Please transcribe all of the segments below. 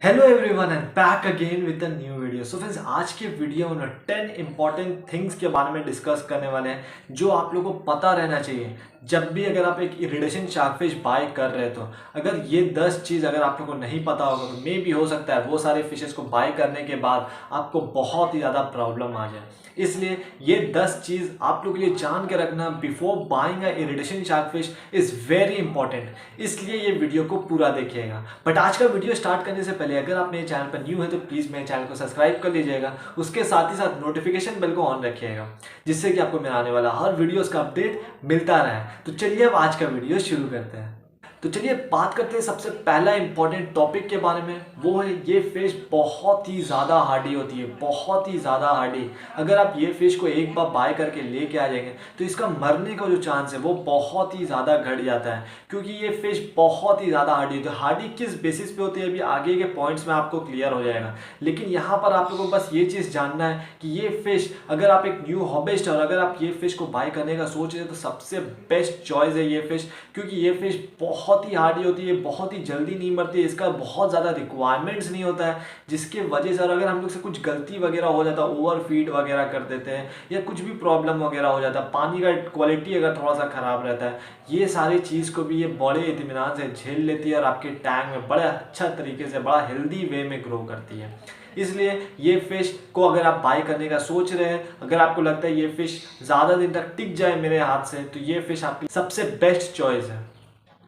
Hello everyone and back again with a new video. So friends, आज के video में 10 important things के बारे में डिस्कस करने वाले हैं जो आप लोगों को पता रहना चाहिए जब भी अगर आप एक इरिडेशन शार्कफिश बाय कर रहे हो। तो अगर ये 10 चीज़ अगर आप लोगों को नहीं पता होगा तो मे भी हो सकता है वो सारे फिशेस को बाय करने के बाद आपको बहुत ही ज़्यादा प्रॉब्लम आ जाए। इसलिए ये 10 चीज़ आप लोग के लिए जान के रखना before buying a iridescent shark fish is very important. इसलिए ये वीडियो को पूरा देखिएगा। बट आज का वीडियो स्टार्ट करने से पहले अगर आप मेरे चैनल पर न्यू है तो प्लीज़ मेरे चैनल को सब्सक्राइब कर लीजिएगा। उसके साथ ही साथ नोटिफिकेशन बेल को ऑन रखिएगा जिससे कि आपको मेरा आने वाला हर वीडियोस का अपडेट मिलता रहे। तो चलिए अब आज का वीडियो शुरू करते हैं। तो चलिए बात करते हैं सबसे पहला इंपॉर्टेंट टॉपिक के बारे में। वो है ये फिश बहुत ही ज़्यादा हार्डी होती है, बहुत ही ज़्यादा हार्डी। अगर आप ये फिश को एक बार बाय करके लेके आ जाएंगे तो इसका मरने का जो चांस है वो बहुत ही ज़्यादा घट जाता है, क्योंकि ये फिश बहुत ही ज़्यादा हार्डी होती है। हार्डी किस बेसिस पे होती है अभी आगे के पॉइंट्स में आपको क्लियर हो जाएगा, लेकिन यहाँ पर आप लोगों को बस ये चीज़ जानना है कि ये फिश अगर आप एक न्यू हॉबिस्ट और अगर आप ये फिश को बाय करने का सोच रहे हैं तो सबसे बेस्ट चॉइस है ये फिश, क्योंकि ये फिश बहुत ही हार्डी होती है, बहुत ही जल्दी नहीं मरती है, इसका बहुत ज़्यादा रिक्वायरमेंट्स नहीं होता है, जिसके वजह से अगर हम लोग से कुछ गलती वगैरह हो जाता है, ओवर फीड वगैरह कर देते हैं या कुछ भी प्रॉब्लम वगैरह हो जाता है, पानी का क्वालिटी अगर थोड़ा सा ख़राब रहता है, ये सारी चीज़ को भी ये बड़े इत्मीनान से झेल लेती है और आपके टैंक में बड़े अच्छा तरीके से बड़ा हेल्दी वे में ग्रो करती है। इसलिए ये फिश को अगर आप बाय करने का सोच रहे हैं, अगर आपको लगता है ये फिश ज़्यादा दिन तक टिक जाए मेरे हाथ से, तो ये फिश आपकी सबसे बेस्ट चॉइस है।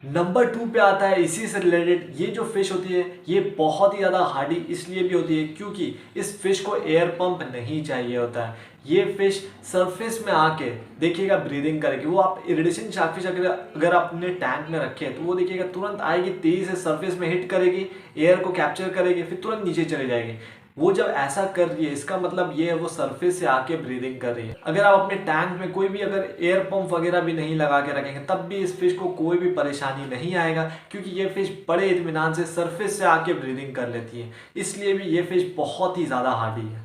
नंबर 2 पे आता है इसी से रिलेटेड, ये जो फिश होती है ये बहुत ही ज़्यादा हार्डी इसलिए भी होती है क्योंकि इस फिश को एयर पंप नहीं चाहिए होता है। ये फिश सरफेस में आके देखिएगा ब्रीदिंग करेगी। वो आप इरिडेशन शार्कफिश अगर आप अपने टैंक में रखें तो वो देखिएगा तुरंत आएगी, तेज़ी से सरफेस में हिट करेगी, एयर को कैप्चर करेगी, फिर तुरंत नीचे चले जाएगी। वो जब ऐसा कर रही है इसका मतलब ये है वो सरफेस से आके ब्रीदिंग कर रही है। अगर आप अपने टैंक में कोई भी अगर एयर पंप वगैरह भी नहीं लगा के रखेंगे तब भी इस फिश को कोई भी परेशानी नहीं आएगा, क्योंकि ये फिश बड़े इत्मीनान से सरफेस से आके ब्रीदिंग कर लेती है। इसलिए भी ये फिश बहुत ही ज़्यादा हार्डी है।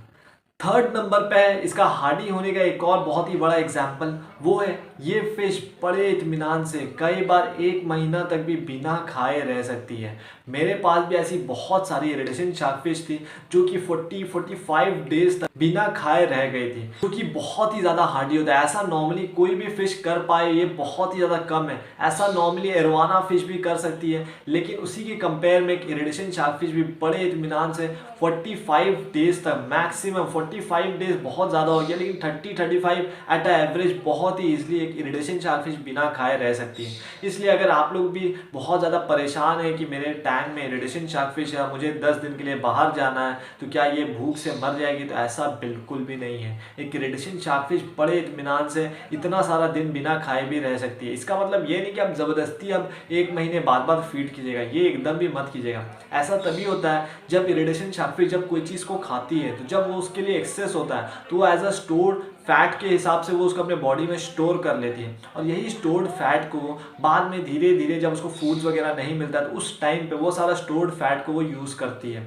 थर्ड नंबर पे है इसका हार्डी होने का एक और बहुत ही बड़ा एग्जाम्पल, वो है ये फिश बड़े इत्मीनान से कई बार 1 महीना तक भी बिना खाए रह सकती है। मेरे पास भी ऐसी बहुत सारी इरिडेशन शार्कफिश थी जो कि 40-45 डेज तक बिना खाए रह गई थी, जो कि बहुत ही ज़्यादा हार्डी होता है। ऐसा नॉर्मली कोई भी फिश कर पाए ये बहुत ही ज़्यादा कम है। ऐसा नॉर्मली एरवाना फिश भी कर सकती है, लेकिन उसी के कंपेयर में एक इरिडेशन शार्कफिश भी बड़े इत्मीनान से 45 डेज तक, मैक्सिमम 45 डेज बहुत ज़्यादा हो गया, लेकिन 30-35 एट अ एवरेज बहुत ही ईजिली एक इरिडेशन शार्कफिश बिना खाए रह सकती है। इसलिए अगर आप लोग भी बहुत ज़्यादा परेशान है कि मेरे टैंक में इरिडेशन शार्कफिश है, मुझे 10 दिन के लिए बाहर जाना है, तो क्या ये भूख से मर जाएगी, तो ऐसा बिल्कुल भी नहीं है। एक इरिडेशन शार्कफिश बड़े इत्मीनान से इतना सारा दिन बिना खाए भी रह सकती है। इसका मतलब ये नहीं कि आप ज़बरदस्ती अब 1 महीने बाद फीड कीजिएगा, ये एकदम भी मत कीजिएगा। ऐसा तभी होता है जब इरिडेशन शार्कफिश जब कोई चीज़ को खाती है तो जब वो उसके लिए एक्सेस होता है तो वो एज अ स्टोर फैट के हिसाब से वो उसको अपने बॉडी में स्टोर कर लेती है, और यही स्टोर्ड फैट को बाद में धीरे धीरे जब उसको फूड्स वगैरह नहीं मिलता तो उस टाइम पे वो सारा स्टोर्ड फैट को वो यूज़ करती है।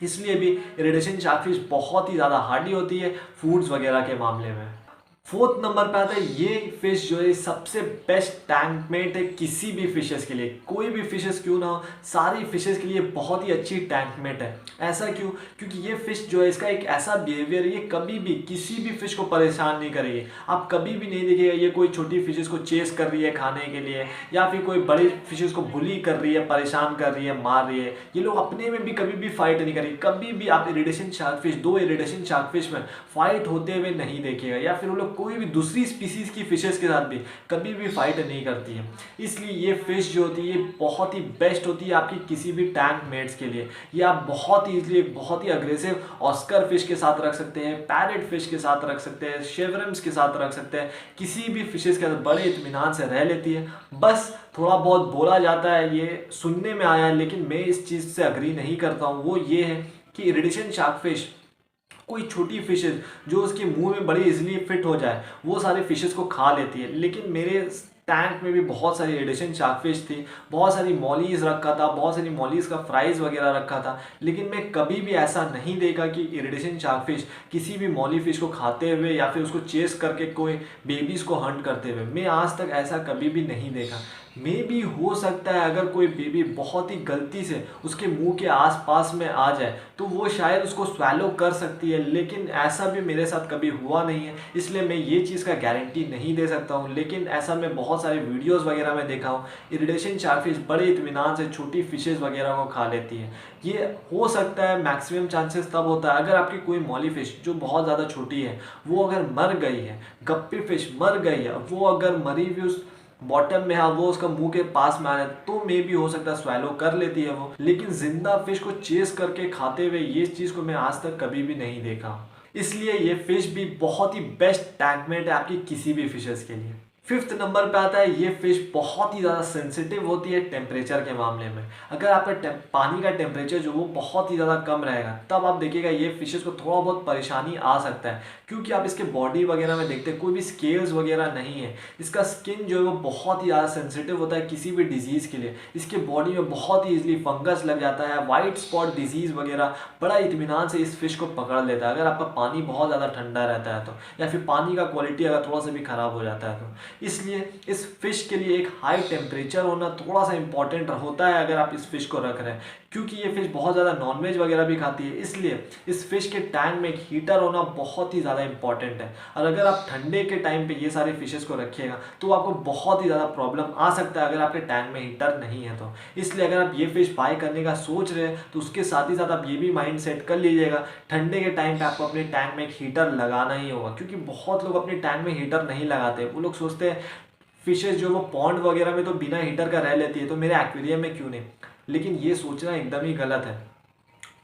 इसलिए भी इरिडेशन शार्कफिश बहुत ही ज़्यादा हार्डी होती है फूड्स वगैरह के मामले में। फोर्थ नंबर पे आता है ये फिश जो है सबसे बेस्ट टैंक मेट है किसी भी फिशेस के लिए। कोई भी फिशेस क्यों ना हो, सारी फिशेस के लिए बहुत ही अच्छी टैंक मेट है। ऐसा क्यों? क्योंकि ये फिश जो है इसका एक ऐसा बिहेवियर है, ये कभी भी किसी भी फिश को परेशान नहीं करेगी। आप कभी भी नहीं देखिएगा ये कोई छोटी फिशेस को चेस कर रही है खाने के लिए, या फिर कोई बड़ी फिशेस को बुली कर रही है, परेशान कर रही है, मार रही है। ये लोग अपने में भी कभी भी फाइट नहीं करेगी। कभी भी आप इरिडेशन शार्कफिश, 2 इरिडेशन शार्कफिश में फाइट होते हुए नहीं देखिएगा, या फिर वो लोग कोई भी दूसरी स्पीसीज की फिशेस के साथ भी कभी भी फाइट नहीं करती है। इसलिए ये फिश जो होती है ये बहुत ही बेस्ट होती है आपकी किसी भी टैंक मेट्स के लिए। ये आप बहुत ही इजीली बहुत ही अग्रेसिव ऑस्कर फिश के साथ रख सकते हैं, पैरेट फिश के साथ रख सकते हैं, शेवरम्स के साथ रख सकते हैं, किसी भी फिशेस के साथ बड़े इत्मीनान से रह लेती है। बस थोड़ा बहुत बोला जाता है, ये सुनने में आया है, लेकिन मैं इस चीज़ से अग्री नहीं करता हूँ। वो ये है कि इरिडेशन शार्कफिश कोई छोटी फिशेस जो उसके मुंह में बड़ी इजीली फिट हो जाए वो सारे फिशेस को खा लेती है। लेकिन मेरे टैंक में भी बहुत सारी इरिडेशन शार्कफिश थी, बहुत सारी मॉलीज रखा था, बहुत सारी मॉलीज का फ्राइज वगैरह रखा था, लेकिन मैं कभी भी ऐसा नहीं देखा कि इरिडेशन शार्कफिश किसी भी मॉली फिश को खाते हुए या फिर उसको चेस करके कोई बेबीज को हंट करते हुए। मैं आज तक ऐसा कभी भी नहीं देखा। मे भी हो सकता है अगर कोई बेबी बहुत ही गलती से उसके मुंह के आसपास में आ जाए तो वो शायद उसको स्वैलो कर सकती है, लेकिन ऐसा भी मेरे साथ कभी हुआ नहीं है, इसलिए मैं ये चीज़ का गारंटी नहीं दे सकता हूँ। लेकिन ऐसा मैं बहुत सारे वीडियोस वगैरह में देखा हूँ, इरिडेशन शार्कफिश बड़े इत्मीनान से छोटी फिशेज़ वगैरह को खा लेती है। ये हो सकता है, मैक्सिमम चांसेस तब होता है अगर आपकी कोई मॉली फिश जो बहुत ज़्यादा छोटी है वो अगर मर गई है, गप्पी फिश मर गई है, वो अगर मरी हुई उस बॉटम में है, वो उसका मुंह के पास में आ रहा है, तो मे भी हो सकता है स्वैलो कर लेती है वो। लेकिन जिंदा फिश को चेस करके खाते हुए ये चीज़ को मैं आज तक कभी भी नहीं देखा। इसलिए ये फिश भी बहुत ही बेस्ट टैंकमेट है आपकी किसी भी फिशेस के लिए। फिफ्थ नंबर पे आता है, ये फिश बहुत ही ज़्यादा सेंसिटिव होती है टेम्परेचर के मामले में। अगर आपका पानी का टेम्परेचर जो वो बहुत ही ज़्यादा कम रहेगा तब आप देखिएगा ये फिशेस को थोड़ा बहुत परेशानी आ सकता है, क्योंकि आप इसके बॉडी वगैरह में देखते हैं कोई भी स्केल्स वगैरह नहीं है। इसका स्किन जो है वो बहुत ही ज़्यादा सेंसिटिव होता है किसी भी डिजीज़ के लिए। इसके बॉडी में बहुत ही ईजिली फंगस लग जाता है, वाइट स्पॉट डिजीज़ वगैरह बड़ा इत्मीनान से इस फिश को पकड़ लेता है अगर आपका पानी बहुत ज़्यादा ठंडा रहता है तो, या फिर पानी का क्वालिटी अगर थोड़ा सा भी ख़राब हो जाता है तो। इसलिए इस फिश के लिए एक हाई टेम्परेचर होना थोड़ा सा इंपॉर्टेंट होता है अगर आप इस फिश को रख रहे हैं, क्योंकि ये फिश बहुत ज़्यादा नॉनवेज वगैरह भी खाती है। इसलिए इस फिश के टैंक में एक हीटर होना बहुत ही ज़्यादा इंपॉर्टेंट है। और अगर आप ठंडे के टाइम पे ये सारे फिशेस को रखिएगा तो आपको बहुत ही ज़्यादा प्रॉब्लम आ सकता है अगर आपके टैंक में हीटर नहीं है तो। इसलिए अगर आप ये फिश बाय करने का सोच रहे हैं तो उसके साथ ही साथ आप ये भी माइंड सेट कर लीजिएगा ठंडे के टाइम पे आपको अपने टैंक में एक हीटर लगाना ही होगा, क्योंकि बहुत लोग अपने टैंक में हीटर नहीं लगाते। वो लोग सोचते हैं फिशेज जो वो पॉन्ड वगैरह में तो बिना हीटर का रह लेती है तो मेरे एक्वेरियम में क्यों नहीं। लेकिन ये सोचना एकदम ही गलत है।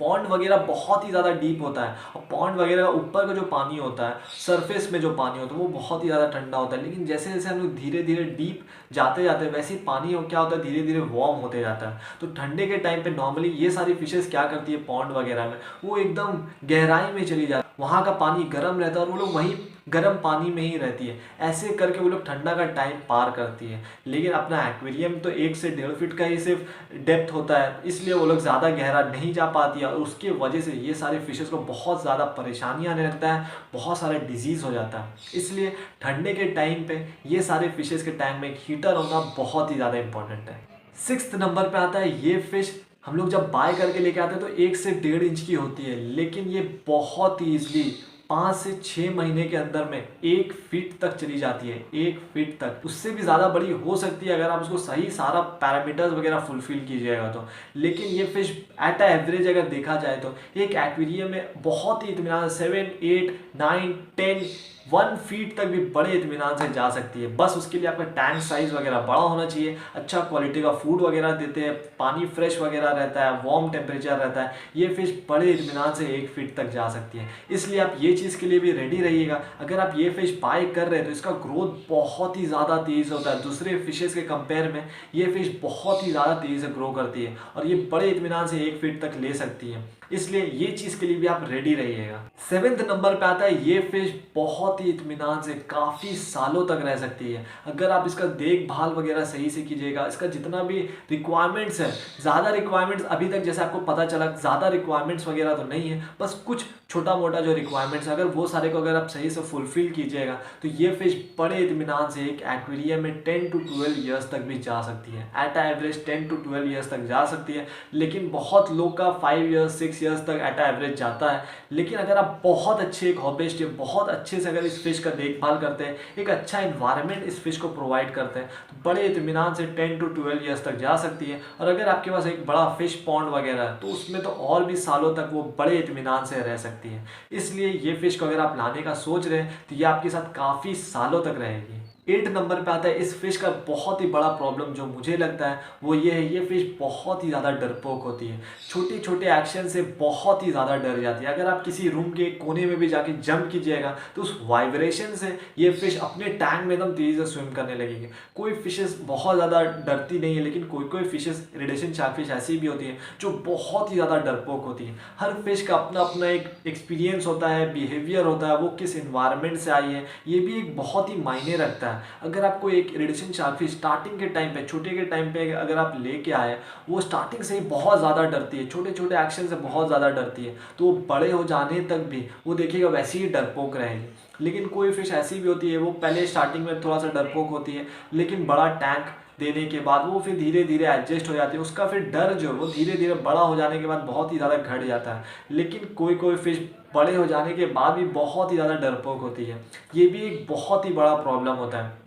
पॉन्ड वगैरह बहुत ही ज़्यादा डीप होता है और पॉन्ड वगैरह का ऊपर का जो पानी होता है, सरफेस में जो पानी होता है वो बहुत ही ज़्यादा ठंडा होता है। लेकिन जैसे जैसे हम लोग धीरे धीरे डीप जाते जाते हैं वैसे ही पानी क्या होता है धीरे धीरे वार्म होते जाता है। तो ठंडे के टाइम पे नॉर्मली ये सारी फिशेस क्या करती है पॉन्ड वगैरह में, वो एकदम गहराई में चली जाती है, वहाँ का पानी गर्म रहता है और वो लोग वहीं गर्म पानी में ही रहती है। ऐसे करके वो लोग ठंडा का टाइम पार करती है। लेकिन अपना एक्वेरियम तो 1 से 1.5 फीट का ही सिर्फ डेप्थ होता है, इसलिए वो लोग ज़्यादा गहरा नहीं जा पाती है और उसकी वजह से ये सारे फिशेस को बहुत ज़्यादा परेशानी आने लगता है, बहुत सारा डिजीज़ हो जाता है। इसलिए ठंडे के टाइम पे ये सारे फिशेस के टैंक में एक हीटर होना बहुत ही ज़्यादा इंपॉर्टेंट है। 6th नंबर पे आता है, ये फिश हम लोग जब बाय करके लेके आते हैं तो 1 से 1.5 इंच की होती है, लेकिन ये बहुत ही ईजिली 5 से 6 महीने के अंदर में 1 फीट तक चली जाती है। 1 फीट तक, उससे भी ज़्यादा बड़ी हो सकती है अगर आप उसको सही सारा पैरामीटर्स वगैरह फुलफिल कीजिएगा तो। लेकिन ये फिश एट अ एवरेज अगर देखा जाए तो एक एक्वेरियम में बहुत ही इत्मीनान 7, 8, 9, 10, 1 फीट तक भी बड़े इत्मीनान से जा सकती है। बस उसके लिए आपका टैंक साइज़ वगैरह बड़ा होना चाहिए, अच्छा क्वालिटी का फूड वगैरह देते हैं, पानी फ्रेश वगैरह रहता है, वार्म टेम्परेचर रहता है, ये फिश बड़े इत्मीनान से 1 फीट तक जा सकती है। इसलिए आप ये चीज़ के लिए भी रेडी रहिएगा। अगर आप ये फिश बाय कर रहे हैं तो इसका ग्रोथ बहुत ही ज़्यादा तेज़ होता है, दूसरे फिशेस के कंपेयर में ये फिश बहुत ही ज़्यादा तेज़ी से ग्रो करती है और ये बड़े इत्मीनान से 1 फीट तक ले सकती है। इसलिए ये चीज़ के लिए भी आप रेडी रहिएगा। 7th नंबर पे आता है, ये फिश बहुत ही इत्मीनान से काफ़ी सालों तक रह सकती है अगर आप इसका देखभाल वगैरह सही से कीजिएगा। इसका जितना भी रिक्वायरमेंट्स है, ज़्यादा रिक्वायरमेंट्स अभी तक जैसे आपको पता चला ज़्यादा रिक्वायरमेंट्स वगैरह तो नहीं है, बस कुछ छोटा मोटा जो रिक्वायरमेंट्स है अगर वो सारे को अगर आप सही से फुलफिल कीजिएगा तो ये फिश बड़े इत्मीनान से एक एक्वेरियम में 10 to 12 ईयर्स तक भी जा सकती है। एट एवरेज 10 to 12 ईयर्स तक जा सकती है, लेकिन बहुत लोग का 5 ईयर्स 6 ईयर्स तक एट एवरेज जाता है। लेकिन अगर आप बहुत अच्छे एक हॉबिस्ट या बहुत अच्छे से अगर इस फिश का देखभाल करते हैं, एक अच्छा इन्वायरमेंट इस फिश को प्रोवाइड करते हैं तो बड़े इत्मीनान से 10 to 12 ईयर्स तक जा सकती है। और अगर आपके पास एक बड़ा फिश पॉन्ड वगैरह है तो उसमें तो और भी सालों तक वो बड़े इत्मीनान से रह सकती है। इसलिए ये फिश को अगर आप लाने का सोच रहे हैं तो ये आपके साथ काफ़ी सालों तक रहेगी। 8 नंबर पे आता है, इस फिश का बहुत ही बड़ा प्रॉब्लम जो मुझे लगता है वो ये है, ये फिश बहुत ही ज़्यादा डरपोक होती है। छोटे छोटे एक्शन से बहुत ही ज़्यादा डर जाती है। अगर आप किसी रूम के कोने में भी जाके जंप कीजिएगा तो उस वाइब्रेशन से ये फिश अपने टैंक में एकदम तेज़ी से स्विम करने लगेगी। कोई फिशेस बहुत ज़्यादा डरती नहीं है, लेकिन कोई कोई फिशेस इरिडेशन शार्कफिश ऐसी भी होती है जो बहुत ही ज़्यादा डरपोक होती है। हर फिश का अपना अपना एक एक्सपीरियंस होता है, बिहेवियर होता है, वो किस इन्वायरमेंट से आई है ये भी एक बहुत ही मायने रखता है। अगर आपको एक इरिडेशन शार्कफिश स्टार्टिंग के टाइम पे, छोटे के टाइम पे अगर आप लेके आए, वो स्टार्टिंग से ही बहुत ज़्यादा डरती है, छोटे छोटे एक्शन से बहुत ज़्यादा डरती है, तो वो बड़े हो जाने तक भी वो देखिएगा वैसे ही डरपोक रहेगी। लेकिन कोई फिश ऐसी भी होती है वो पहले स्टार्टिंग में थोड़ा सा डरपोक होती है, लेकिन बड़ा टैंक देने के बाद वो फिर धीरे धीरे एडजस्ट हो जाती है। उसका फिर डर जो वो धीरे धीरे बड़ा हो जाने के बाद बहुत ही ज़्यादा घट जाता है। लेकिन कोई कोई फिश बड़े हो जाने के बाद भी बहुत ही ज़्यादा डरपोक होती है। ये भी एक बहुत ही बड़ा प्रॉब्लम होता है।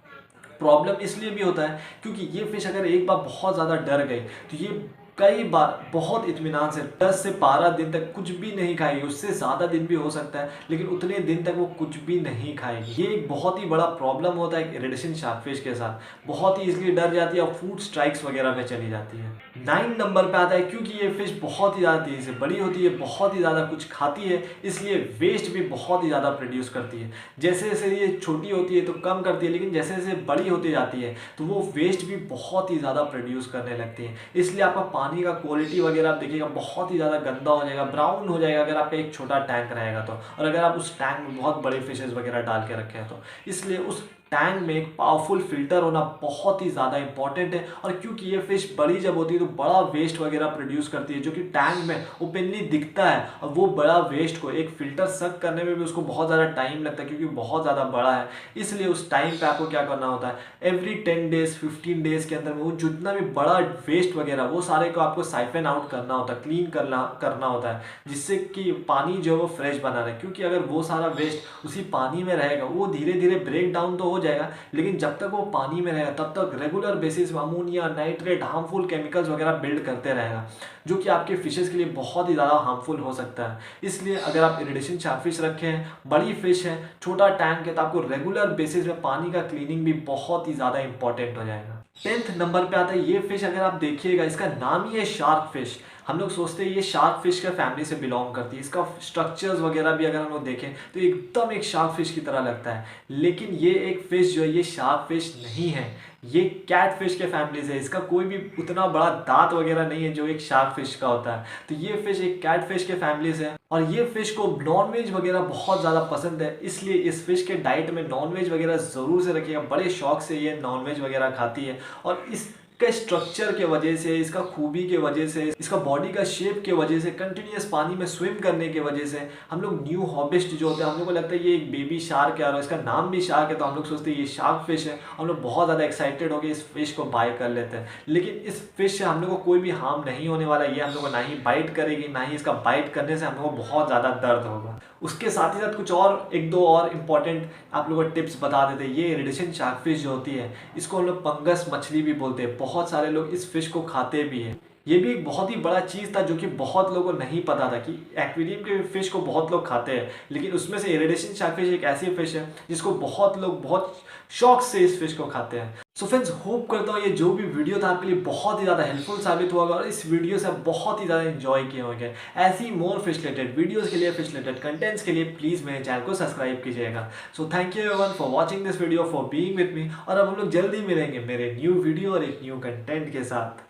प्रॉब्लम इसलिए भी होता है क्योंकि ये फिश अगर एक बार बहुत ज़्यादा डर गई तो ये कई बार बहुत इत्मीनान से 10 से 12 दिन तक कुछ भी नहीं खाएगी। उससे ज़्यादा दिन भी हो सकता है, लेकिन उतने दिन तक वो कुछ भी नहीं खाएगी। ये एक बहुत ही बड़ा प्रॉब्लम होता है इरिडेशन शार्कफिश के साथ। बहुत ही इसलिए डर जाती है और फूड स्ट्राइक्स वगैरह में चली जाती है। 9 नंबर पे आता है क्योंकि ये फिश बहुत ही ज़्यादा तेज़ी से बड़ी होती है, बहुत ही ज़्यादा कुछ खाती है, इसलिए वेस्ट भी बहुत ही ज़्यादा प्रोड्यूस करती है। जैसे जैसे ये छोटी होती है तो कम करती है, लेकिन जैसे जैसे बड़ी होती जाती है तो वो वेस्ट भी बहुत ही ज़्यादा प्रोड्यूस करने लगती है। इसलिए आपका पानी का क्वालिटी वगैरह आप देखिएगा बहुत ही ज़्यादा गंदा हो जाएगा, ब्राउन हो जाएगा अगर आपका एक छोटा टैंक रहेगा तो, और अगर आप उस टैंक में बहुत बड़े फिशेस वगैरह डाल के रखे हैं तो। इसलिए उस टैंक में एक पावरफुल फिल्टर होना बहुत ही ज़्यादा इंपॉर्टेंट है। और क्योंकि ये फिश बड़ी जब होती है तो बड़ा वेस्ट वगैरह प्रोड्यूस करती है जो कि टैंक में ओपनली दिखता है, और वो बड़ा वेस्ट को एक फिल्टर सक करने में भी उसको बहुत ज़्यादा टाइम लगता है क्योंकि बहुत ज़्यादा बड़ा है। इसलिए उस टाइम पे आपको क्या करना होता है, एवरी 10 डेज 15 डेज के अंदर में वो जितना भी बड़ा वेस्ट वगैरह वो सारे को आपको साइफन आउट करना होता है, क्लीन करना होता है, जिससे कि पानी जो है वो फ्रेश बना रहे। क्योंकि अगर वो सारा वेस्ट उसी पानी में रहेगा वो धीरे धीरे ब्रेक डाउन तो हो जाएगा, लेकिन जब तक वो पानी में रहेगा तब तक रेगुलर बेसिस में अमोनिया, नाइट्रेट, हार्मफुल केमिकल्स वगैरह बिल्ड करते रहेगा, जो कि आपके फिशेस के लिए बहुत ही ज़्यादा हार्मफुल हो सकता है। इसलिए अगर आप इरिडेशन शार्कफिश रखे हैं, बड़ी फिश है, छोटा टैंक है, तो आपको रेगुलर बेसिस में पानी का क्लीनिंग भी बहुत ही ज़्यादा इंपॉर्टेंट हो जाएगा। 10th नंबर पे आता है ये फिश, अगर आप देखिएगा इसका नाम ही है शार्क फिश। हम लोग सोचते हैं ये शार्क फिश का फैमिली से बिलोंग करती है। इसका स्ट्रक्चर्स वगैरह भी अगर हम लोग देखें तो एकदम एक शार्क फिश की तरह लगता है, लेकिन ये एक फिश जो है ये शार्क फिश नहीं है, ये कैट फिश के फैमिली से। इसका कोई भी उतना बड़ा दांत वगैरह नहीं है जो एक शार्क फिश का होता है। तो ये फिश एक कैट फिश के फैमिली से है, और ये फिश को नॉनवेज वगैरह बहुत ज़्यादा पसंद है। इसलिए इस फिश के डाइट में नॉनवेज वगैरह ज़रूर से रखिएगा। बड़े शौक से ये नॉनवेज वगैरह खाती है, और इसके स्ट्रक्चर के वजह से, इसका खूबी के वजह से, इसका बॉडी का शेप के वजह से, कंटिन्यूस पानी में स्विम करने के वजह से हम लोग न्यू हॉबिस्ट जो होते हैं हम लोग को लगता है ये एक बेबी शार्क है और इसका नाम भी शार्क है, तो हम लोग सोचते हैं ये शार्क फिश है। हम लोग बहुत ज़्यादा एक्साइटेड होकर इस फिश को बाय कर लेते हैं, लेकिन इस फिश से हम लोग को कोई भी हार्म नहीं होने वाला। ये हम लोग को ना ही बाइट करेगी, ना ही इसका बाइट करने से हम लोग को बहुत ज़्यादा दर्द होगा। उसके साथ ही साथ कुछ और एक दो और इम्पॉर्टेंट आप लोगों को टिप्स बता देते हैं। ये इरिडेशन शार्कफिश जो होती है इसको हम लोग पंगस मछली भी बोलते हैं। बहुत सारे लोग इस फिश को खाते भी हैं। ये भी एक बहुत ही बड़ा चीज़ था जो कि बहुत लोगों को नहीं पता था कि एक्वेरियम के फिश को बहुत लोग खाते हैं, लेकिन उसमें से इरिडेशन शार्कफिश एक ऐसी फिश है जिसको बहुत लोग बहुत शौक से इस फिश को खाते हैं। सो फ्रेंड्स, होप करता हूँ ये जो भी वीडियो था आपके लिए बहुत ही ज़्यादा हेल्पफुल साबित हुआ होगा और इस वीडियो से आप बहुत ही ज़्यादा एंजॉय किए होंगे। ऐसी मोर फिश रिलेटेड वीडियोज़ के लिए, फिश रिलेटेड कंटेंट्स के लिए प्लीज़ मेरे चैनल को सब्सक्राइब कीजिएगा। So thank you everyone for watching this video, for being with me. और अब हम लोग जल्दी मिलेंगे मेरे न्यू वीडियो और एक न्यू कंटेंट के साथ।